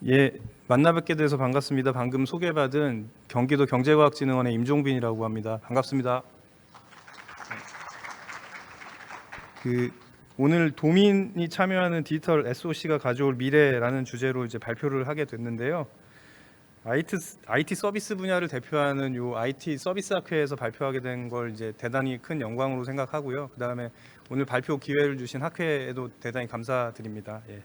예, 만나 뵙게 돼서 반갑습니다. 방금 소개받은 경기도 경제과학진흥원의 임종빈이라고 합니다. 반갑습니다. 오늘 도민이 참여하는 디지털 SOC가 가져올 미래라는 주제로 이제 발표를 하게 됐는데요. IT 서비스 분야를 대표하는 요 IT 서비스 학회에서 발표하게 된 걸 이제 대단히 큰 영광으로 생각하고요. 그다음에 오늘 발표 기회를 주신 학회에도 대단히 감사드립니다. 예.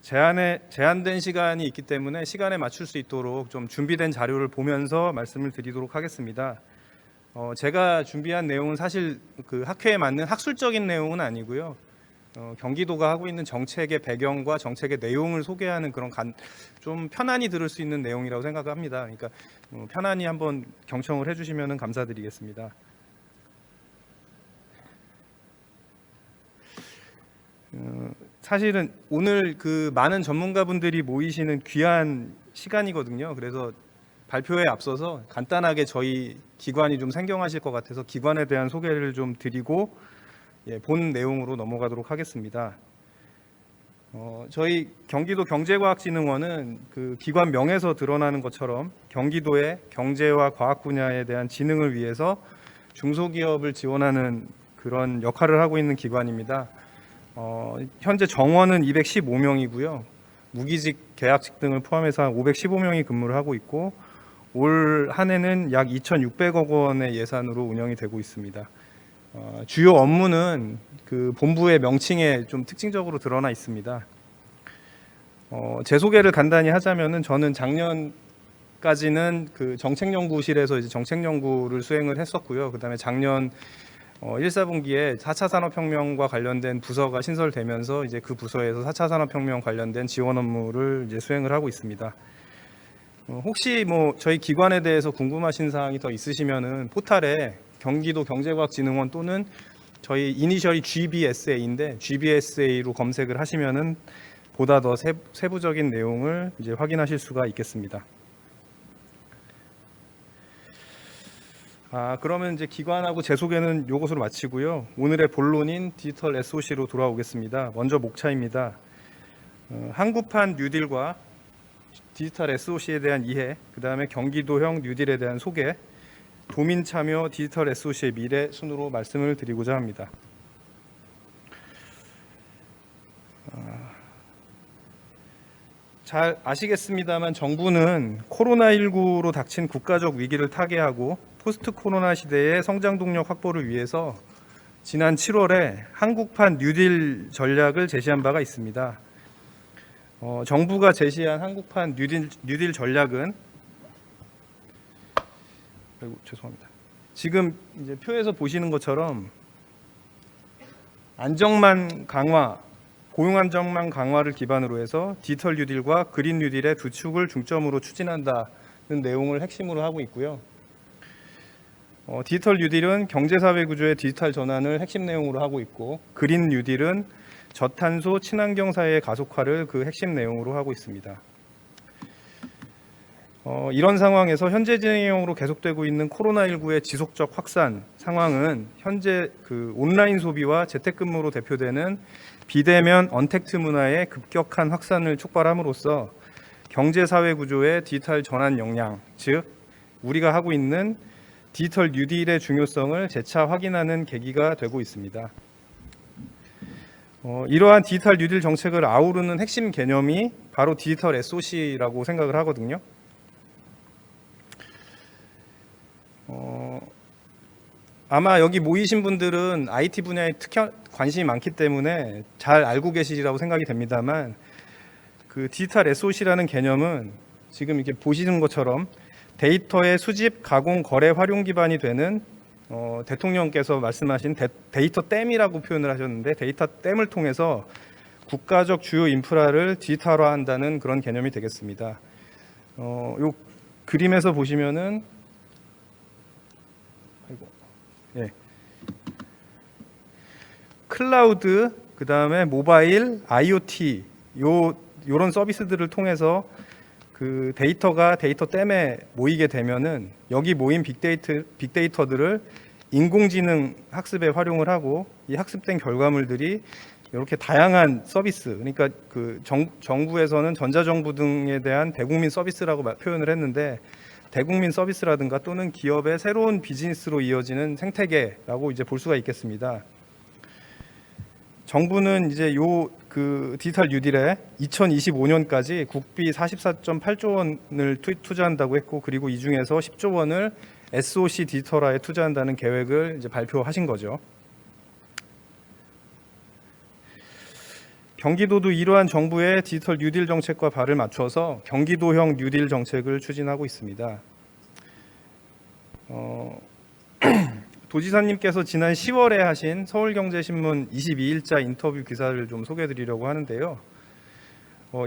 제한된 시간이 있기 때문에 시간에 맞출 수 있도록 좀 준비된 자료를 보면서 말씀을 드리도록 하겠습니다. 제가 준비한 내용은 사실 그 학회에 맞는 학술적인 내용은 아니고요. 경기도가 하고 있는 정책의 배경과 정책의 내용을 소개하는 그런 좀 편안히 들을 수 있는 내용이라고 생각합니다. 그러니까 편안히 한번 경청을 해주시면 감사드리겠습니다. 사실은 오늘 그 많은 전문가분들이 모이시는 귀한 시간이거든요. 그래서 발표에 앞서서 간단하게 저희 기관이 좀 생경하실 것 같아서 기관에 대한 소개를 좀 드리고 본 내용으로 넘어가도록 하겠습니다. 저희 경기도 경제과학진흥원은 그 기관 명에서 드러나는 것처럼 경기도의 경제와 과학 분야에 대한 진흥을 위해서 중소기업을 지원하는 그런 역할을 하고 있는 기관입니다. 현재 정원은 215명이고요. 무기직, 계약직 등을 포함해서 한 515명이 근무를 하고 있고 올 한 해는 약 2,600억 원의 예산으로 운영이 되고 있습니다. 주요 업무는 그 본부의 명칭에 좀 특징적으로 드러나 있습니다. 제 소개를 간단히 하자면은 저는 작년까지는 그 정책연구실에서 이제 정책연구를 수행을 했었고요. 그다음에 작년 1, 4분기에 4차 산업혁명과 관련된 부서가 신설되면서 이제 그 부서에서 4차 산업혁명 관련된 지원 업무를 이제 수행을 하고 있습니다. 혹시 뭐 저희 기관에 대해서 궁금하신 사항이 더 있으시면은 포탈에 경기도 경제과학진흥원 또는 저희 이니셜이 GBSA인데 GBSA로 검색을 하시면은 보다 더 세부적인 내용을 이제 확인하실 수가 있겠습니다. 그러면 이제 기관하고 제 소개는 이것으로 마치고요. 오늘의 본론인 디지털 SOC로 돌아오겠습니다. 먼저 목차입니다. 한국판 뉴딜과 디지털 SOC에 대한 이해, 그 다음에 경기도형 뉴딜에 대한 소개, 도민 참여 디지털 SOC의 미래 순으로 말씀을 드리고자 합니다. 잘 아시겠습니다만 정부는 코로나19로 닥친 국가적 위기를 타개하고 포스트 코로나 시대의 성장 동력 확보를 위해서 지난 7월에 한국판 뉴딜 전략을 제시한 바가 있습니다. 정부가 제시한 한국판 뉴딜 전략은 죄송합니다. 지금 이제 표에서 보시는 것처럼 안정만 강화, 고용 안정만 강화를 기반으로 해서 디지털 뉴딜과 그린 뉴딜의 두 축을 중점으로 추진한다는 내용을 핵심으로 하고 있고요. 디지털 뉴딜은 경제사회 구조의 디지털 전환을 핵심 내용으로 하고 있고 그린 뉴딜은 저탄소 친환경 사회의 가속화를 그 핵심 내용으로 하고 있습니다. 이런 상황에서 현재 진행형으로 계속되고 있는 코로나19의 지속적 확산 상황은 현재 그 온라인 소비와 재택근무로 대표되는 비대면 언택트 문화의 급격한 확산을 촉발함으로써 경제사회 구조의 디지털 전환 역량, 즉 우리가 하고 있는 디지털 뉴딜의 중요성을 재차 확인하는 계기가 되고 있습니다. 이러한 디지털 뉴딜 정책을 아우르는 핵심 개념이 바로 디지털 SOC라고 생각을 하거든요. 아마 여기 모이신 분들은 IT 분야에 관심이 많기 때문에 잘 알고 계시리라고 생각이 됩니다만 그 디지털 SOC라는 개념은 지금 이렇게 보시는 것처럼 데이터의 수집, 가공, 거래, 활용 기반이 되는 대통령께서 말씀하신 데이터 댐이라고 표현을 하셨는데 데이터 댐을 통해서 국가적 주요 인프라를 디지털화한다는 그런 개념이 되겠습니다. 요 그림에서 보시면은 클라우드, 그 다음에 모바일, IoT 요런 서비스들을 통해서 그 데이터가 데이터 댐에 모이게 되면은 여기 모인 빅데이터들을 인공지능 학습에 활용을 하고 이 학습된 결과물들이 이렇게 다양한 서비스, 그러니까 그 정부에서는 전자정부 등에 대한 대국민 서비스라고 표현을 했는데, 대국민 서비스라든가 또는 기업의 새로운 비즈니스로 이어지는 생태계라고 이제 볼 수가 있겠습니다. 정부는 이제 그 디지털 뉴딜에 2025년까지 국비 44.8조 원을 투자한다고 했고, 그리고 이 중에서 10조 원을 SOC 디지털화에 투자한다는 계획을 이제 발표하신 거죠. 경기도도 이러한 정부의 디지털 뉴딜 정책과 발을 맞춰서 경기도형 뉴딜 정책을 추진하고 있습니다. 도지사님께서 지난 10월에 하신 서울경제신문 22일자 인터뷰 기사를 좀 소개해드리려고 하는데요.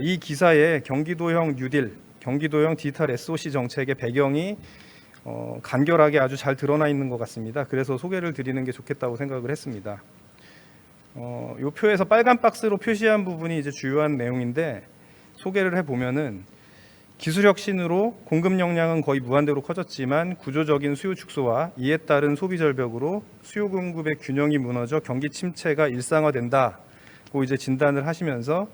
이 기사에 경기도형 뉴딜, 경기도형 디지털 SOC 정책의 배경이 간결하게 아주 잘 드러나 있는 것 같습니다. 그래서 소개를 드리는 게 좋겠다고 생각을 했습니다. 이 표에서 빨간 박스로 표시한 부분이 이제 주요한 내용인데, 소개를 해보면은 기술 혁신으로 공급 역량은 거의 무한대로 커졌지만 구조적인 수요 축소와 이에 따른 소비 절벽으로 수요 공급의 균형이 무너져 경기 침체가 일상화된다고 이제 진단을 하시면서,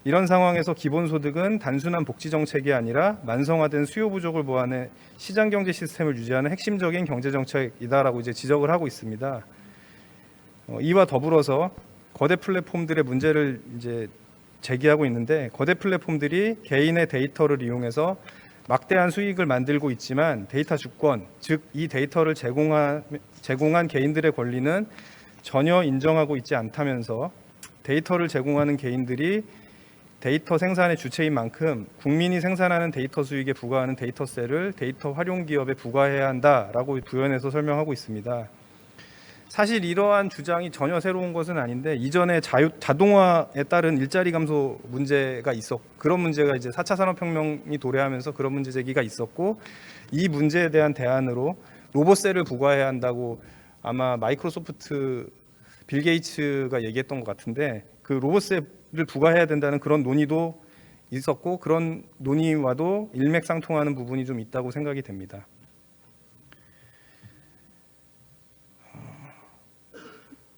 이런 상황에서 기본소득은 단순한 복지 정책이 아니라 만성화된 수요 부족을 보완해 시장 경제 시스템을 유지하는 핵심적인 경제 정책이다라고 이제 지적을 하고 있습니다. 이와 더불어서 거대 플랫폼들의 문제를 이제 제기하고 있는데, 거대 플랫폼들이 개인의 데이터를 이용해서 막대한 수익을 만들고 있지만 데이터 주권, 즉 이 데이터를 제공한 개인들의 권리는 전혀 인정하고 있지 않다면서, 데이터를 제공하는 개인들이 데이터 생산의 주체인 만큼 국민이 생산하는 데이터 수익에 부과하는 데이터세를 데이터 활용 기업에 부과해야 한다라고 부연해서 설명하고 있습니다. 사실 이러한 주장이 전혀 새로운 것은 아닌데, 이전에 자동화에 따른 일자리 감소 문제가 그런 문제가 이제 4차 산업혁명이 도래하면서 그런 문제 제기가 있었고, 이 문제에 대한 대안으로 로봇세를 부과해야 한다고 아마 마이크로소프트 빌 게이츠가 얘기했던 것 같은데, 그 로봇세를 부과해야 된다는 그런 논의도 있었고, 그런 논의와도 일맥상통하는 부분이 좀 있다고 생각이 됩니다.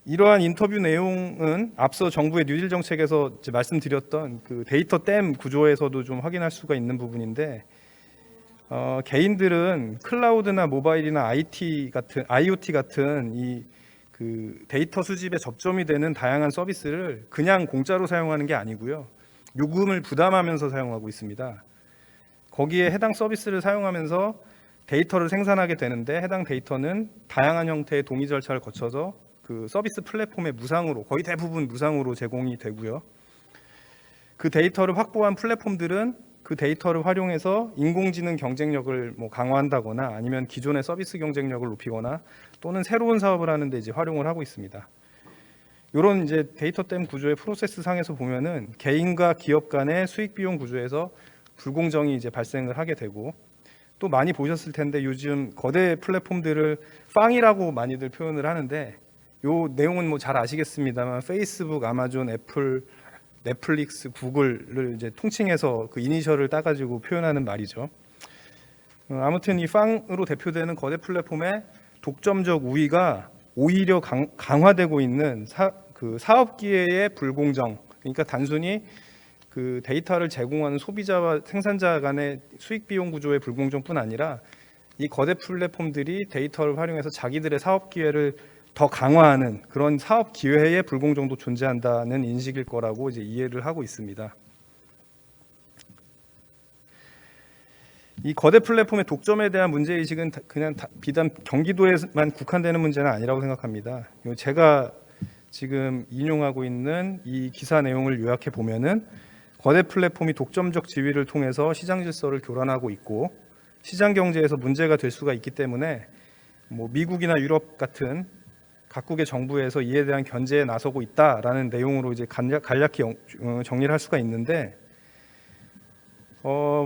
이러한 인터뷰 내용은 앞서 정부의 뉴딜 정책에서 말씀드렸던 그 데이터 댐 구조에서도 좀 확인할 수가 있는 부분인데, 개인들은 클라우드나 모바일이나 IoT 같은 이 그 데이터 수집에 접점이 되는 다양한 서비스를 그냥 공짜로 사용하는 게 아니고요, 요금을 부담하면서 사용하고 있습니다. 거기에 해당 서비스를 사용하면서 데이터를 생산하게 되는데, 해당 데이터는 다양한 형태의 동의 절차를 거쳐서 그 서비스 플랫폼에 무상으로, 거의 대부분 무상으로 제공이 되고요. 그 데이터를 확보한 플랫폼들은 그 데이터를 활용해서 인공지능 경쟁력을 강화한다거나 아니면 기존의 서비스 경쟁력을 높이거나 또는 새로운 사업을 하는데 이제 활용을 하고 있습니다. 이런 이제 데이터 댐 구조의 프로세스 상에서 보면은 개인과 기업 간의 수익 비용 구조에서 불공정이 이제 발생을 하게 되고, 또 많이 보셨을 텐데 요즘 거대 플랫폼들을 빵이라고 많이들 표현을 하는데, 요 내용은 잘 아시겠습니다만 페이스북, 아마존, 애플, 넷플릭스, 구글을 이제 통칭해서 그 이니셜을 따가지고 표현하는 말이죠. 아무튼 이 빵으로 대표되는 거대 플랫폼의 독점적 우위가 오히려 강화되고 있는 그 사업 기회의 불공정, 그러니까 단순히 그 데이터를 제공하는 소비자와 생산자 간의 수익 비용 구조의 불공정뿐 아니라, 이 거대 플랫폼들이 데이터를 활용해서 자기들의 사업 기회를 더 강화하는 그런 사업 기회의 불공정도 존재한다는 인식일 거라고 이제 이해를 하고 있습니다. 이 거대 플랫폼의 독점에 대한 문제의식은 그냥 비단 경기도에만 국한되는 문제는 아니라고 생각합니다. 제가 지금 인용하고 있는 이 기사 내용을 요약해 보면은, 거대 플랫폼이 독점적 지위를 통해서 시장 질서를 교란하고 있고 시장 경제에서 문제가 될 수가 있기 때문에 미국이나 유럽 같은 각국의 정부에서 이에 대한 견제에 나서고 있다라는 내용으로 이제 간략히 정리를 할 수가 있는데,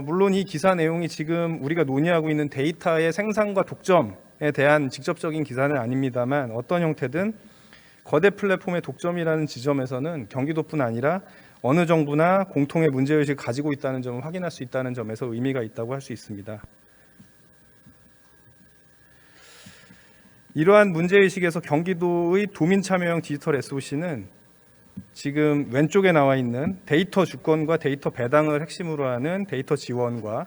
물론 이 기사 내용이 지금 우리가 논의하고 있는 데이터의 생산과 독점에 대한 직접적인 기사는 아닙니다만, 어떤 형태든 거대 플랫폼의 독점이라는 지점에서는 경기도뿐 아니라 어느 정부나 공통의 문제의식을 가지고 있다는 점을 확인할 수 있다는 점에서 의미가 있다고 할 수 있습니다. 이러한 문제의식에서 경기도의 도민참여형 디지털 SOC는 지금 왼쪽에 나와 있는 데이터 주권과 데이터 배당을 핵심으로 하는 데이터 지원과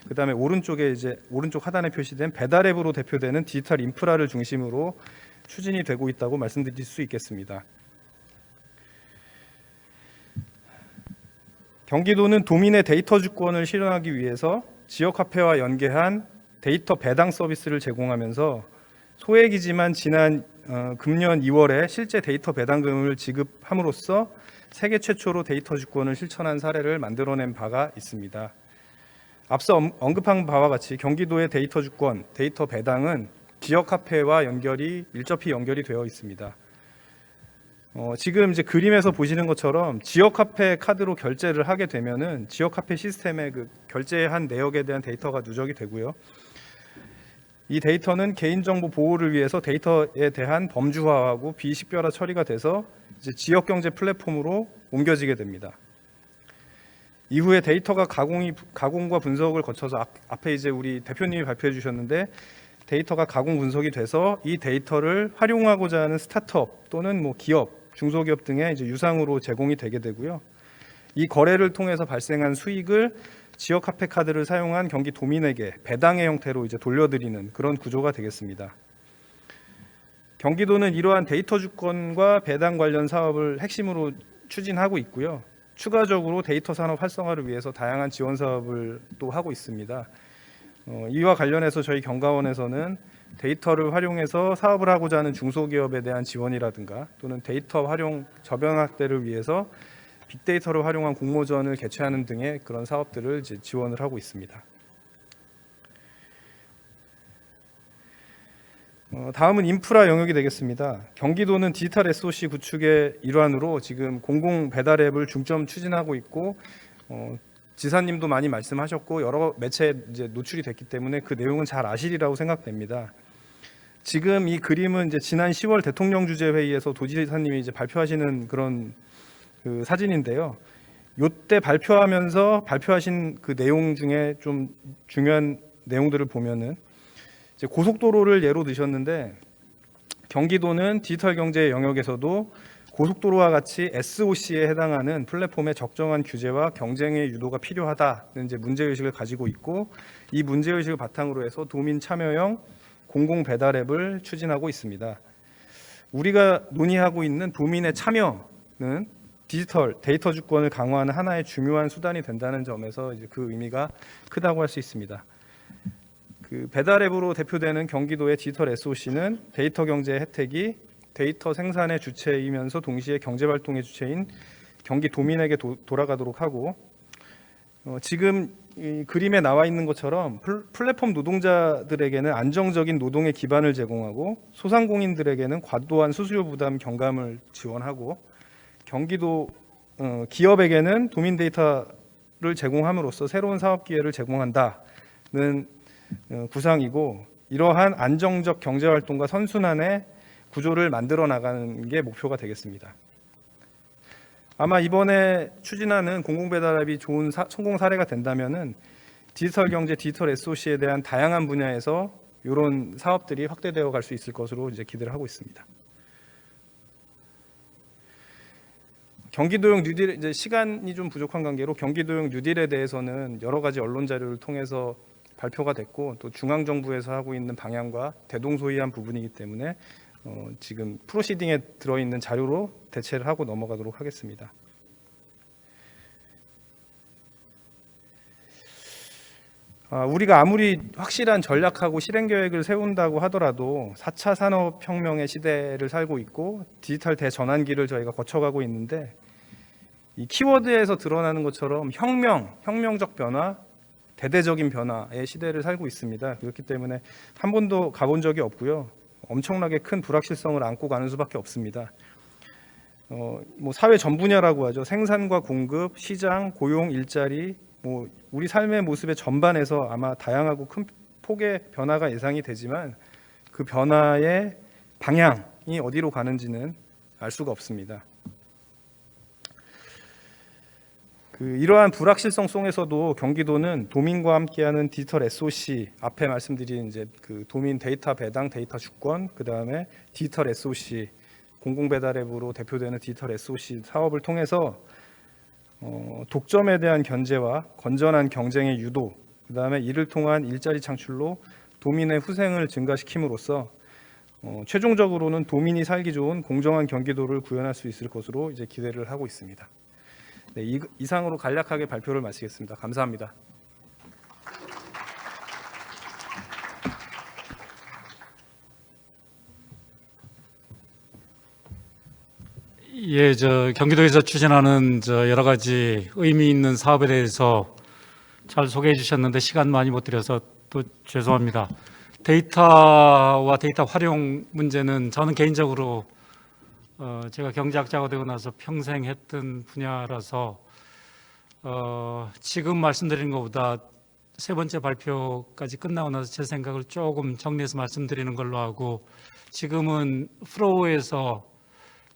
그다음에 오른쪽에 이제 오른쪽 하단에 표시된 배달 앱으로 대표되는 디지털 인프라를 중심으로 추진이 되고 있다고 말씀드릴 수 있겠습니다. 경기도는 도민의 데이터 주권을 실현하기 위해서 지역 화폐와 연계한 데이터 배당 서비스를 제공하면서 소액이지만 지난 금년 2월에 실제 데이터 배당금을 지급함으로써 세계 최초로 데이터 주권을 실천한 사례를 만들어낸 바가 있습니다. 앞서 언급한 바와 같이 경기도의 데이터 주권, 데이터 배당은 지역 화폐와 밀접히 연결이 되어 있습니다. 지금 이제 그림에서 보시는 것처럼 지역 화폐 카드로 결제를 하게 되면은 지역 화폐 시스템에 그 결제한 내역에 대한 데이터가 누적이 되고요. 이 데이터는 개인정보 보호를 위해서 데이터에 대한 범주화하고 비식별화 처리가 돼서 이제 지역 경제 플랫폼으로 옮겨지게 됩니다. 이후에 데이터가 가공과 분석을 거쳐서 앞에 이제 우리 대표님이 발표해 주셨는데 데이터가 가공 분석이 돼서 이 데이터를 활용하고자 하는 스타트업 또는 뭐 기업, 중소기업 등의 이제 유상으로 제공이 되게 되고요. 이 거래를 통해서 발생한 수익을 지역 화폐 카드를 사용한 경기 도민에게 배당의 형태로 이제 돌려드리는 그런 구조가 되겠습니다. 경기도는 이러한 데이터 주권과 배당 관련 사업을 핵심으로 추진하고 있고요. 추가적으로 데이터 산업 활성화를 위해서 다양한 지원 사업을 또 하고 있습니다. 이와 관련해서 저희 경가원에서는 데이터를 활용해서 사업을 하고자 하는 중소기업에 대한 지원이라든가 또는 데이터 활용 저변 확대를 위해서 빅데이터를 활용한 공모전을 개최하는 등의 그런 사업들을 이제 지원을 하고 있습니다. 다음은 인프라 영역이 되겠습니다. 경기도는 디지털 SOC 구축의 일환으로 지금 공공 배달 앱을 중점 추진하고 있고 지사님도 많이 말씀하셨고 여러 매체에 이제 노출이 됐기 때문에 그 내용은 잘 아시리라고 생각됩니다. 지금 이 그림은 이제 지난 10월 대통령 주재 회의에서 도지사님이 이제 발표하시는 그런 그 사진인데요. 요때 발표하신 그 내용 중에 좀 중요한 내용들을 보면은 이제 고속도로를 예로 드셨는데 경기도는 디지털 경제 영역에서도 고속도로와 같이 SOC에 해당하는 플랫폼의 적정한 규제와 경쟁의 유도가 필요하다는 이제 문제의식을 가지고 있고 이 문제의식을 바탕으로 해서 도민 참여형 공공 배달 앱을 추진하고 있습니다. 우리가 논의하고 있는 도민의 참여는 디지털 데이터 주권을 강화하는 하나의 중요한 수단이 된다는 점에서 이제 그 의미가 크다고 할 수 있습니다. 그 배달 앱으로 대표되는 경기도의 디지털 SOC는 데이터 경제 혜택이 데이터 생산의 주체이면서 동시에 경제 활동의 주체인 경기 도민에게 돌아가도록 하고 지금 이 그림에 나와 있는 것처럼 플랫폼 노동자들에게는 안정적인 노동의 기반을 제공하고 소상공인들에게는 과도한 수수료 부담 경감을 지원하고 경기도 기업에게는 도민 데이터를 제공함으로써 새로운 사업 기회를 제공한다는 구상이고 이러한 안정적 경제 활동과 선순환의 구조를 만들어 나가는 게 목표가 되겠습니다. 아마 이번에 추진하는 공공배달앱이 좋은 성공 사례가 된다면은 디지털 경제, 디지털 SOC에 대한 다양한 분야에서 이런 사업들이 확대되어 갈 수 있을 것으로 이제 기대를 하고 있습니다. 경기도용 뉴딜 이제 시간이 좀 부족한 관계로 경기도용 뉴딜에 대해서는 여러 가지 언론 자료를 통해서 발표가 됐고 또 중앙 정부에서 하고 있는 방향과 대동소이한 부분이기 때문에 지금 프로시딩에 들어있는 자료로 대체를 하고 넘어가도록 하겠습니다. 우리가 아무리 확실한 전략하고 실행 계획을 세운다고 하더라도 4차 산업혁명의 시대를 살고 있고 디지털 대전환기를 저희가 거쳐가고 있는데 이 키워드에서 드러나는 것처럼 혁명적 변화, 대대적인 변화의 시대를 살고 있습니다. 그렇기 때문에 한 번도 가본 적이 없고요. 엄청나게 큰 불확실성을 안고 가는 수밖에 없습니다. 뭐 사회 전 분야라고 하죠. 생산과 공급, 시장, 고용, 일자리, 뭐 우리 삶의 모습의 전반에서 아마 다양하고 큰 폭의 변화가 예상이 되지만 그 변화의 방향이 어디로 가는지는 알 수가 없습니다. 이러한 불확실성 속에서도 경기도는 도민과 함께하는 디지털 SOC 앞에 말씀드린 이제 그 도민 데이터 배당, 데이터 주권, 그 다음에 디지털 SOC 공공배달앱으로 대표되는 디지털 SOC 사업을 통해서 독점에 대한 견제와 건전한 경쟁의 유도, 그다음에 이를 통한 일자리 창출로 도민의 후생을 증가시킴으로써 최종적으로는 도민이 살기 좋은 공정한 경기도를 구현할 수 있을 것으로 이제 기대를 하고 있습니다. 네, 이상으로 간략하게 발표를 마치겠습니다. 감사합니다. 예, 경기도에서 추진하는 여러 가지 의미 있는 사업에 대해서 잘 소개해 주셨는데 시간 많이 못 드려서 또 죄송합니다. 데이터와 데이터 활용 문제는 저는 개인적으로 제가 경제학자가 되고 나서 평생 했던 분야라서 지금 말씀드린 것보다 세 번째 발표까지 끝나고 나서 제 생각을 조금 정리해서 말씀드리는 걸로 하고, 지금은 프로에서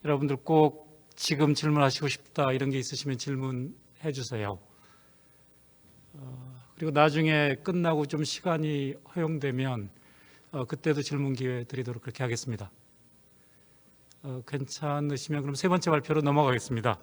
여러분들 꼭 지금 질문하시고 싶다 이런 게 있으시면 질문해 주세요. 그리고 나중에 끝나고 좀 시간이 허용되면 그때도 질문 기회 드리도록 그렇게 하겠습니다. 괜찮으시면 그럼 세 번째 발표로 넘어가겠습니다.